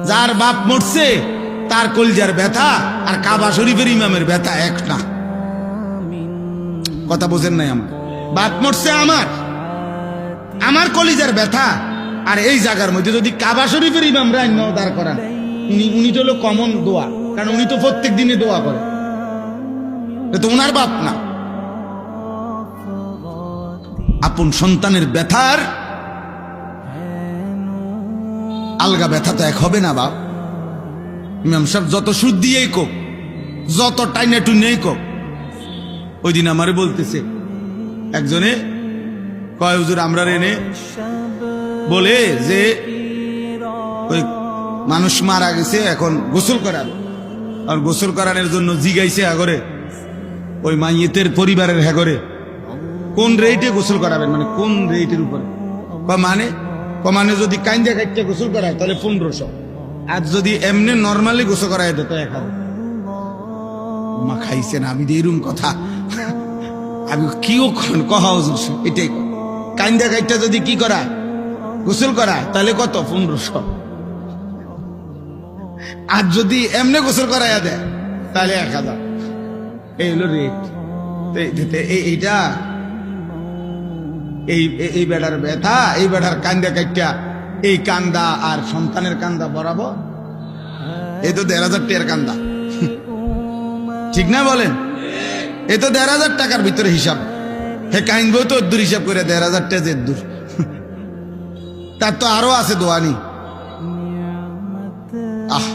যার বাপ মরছে তার কলজার ব্যথা আর কাবা শরীফের ইমামের ব্যথা এক না। কথা বোঝেন নাই? আমার বাপ মরছে, আমার কলিজার ব্যথা, আর এই জায়গার মধ্যে যদি কাবা শরীফের ইমামরা দাঁড় করান, উনি তো হলো কমন দোয়া, কারণ উনি তো প্রত্যেক দিনে দোয়া করে, তো ওনার বাপ না। আপন সন্তানের ব্যথার আলগা ব্যথা তো এক হবে না বাপ। ইমাম সাহেব যত সুদ দিয়েই কোক, যত টাইনে টুইনেই কোক। ওই দিন আমারে বলতেছে একজনে, কয় হুজুর আমরা এনে বলে যে ওই মানুষ মারা গেছে, এখন গোসল করাবে, আর গোসল করানোর জন্য জিগাইছে আগরে ওই মাইয়েতের পরিবারের হ্যাগরে কোন রেটে গোসল করাবেন, মানে কোন রেটের উপরে, মানে যদি কাইন্দা কাইতে গোসল করায় তাহলে 1500, আর যদি এমনি নর্মালি গোসল করায় তো 1000। মা খাইছেন আমি এরকম কথা, আমি কিও কহা এটাই, কাইন্দা কাইটা যদি কি করায় গোসল করায় তাহলে কত, 1500, আর যদি এমনি গোসল করাইয়া দেয় তাহলে 1000। এই হলো রেট। এইটা এই বেড়ার ব্যথা, এই বেড়ার কান্দা কাইটা, এই কান্দা আর সন্তানের কান্দা বরাবর, এই তো 1500 টাকার কান্দা, ঠিক না বলেন? এই তো 1500 টাকার ভিতরে হিসাব। হে কাইনবো তো দূর হিসাব করে 1500 টাকা যে দূর, তার তো আরো আছে দোয়ানি। আহ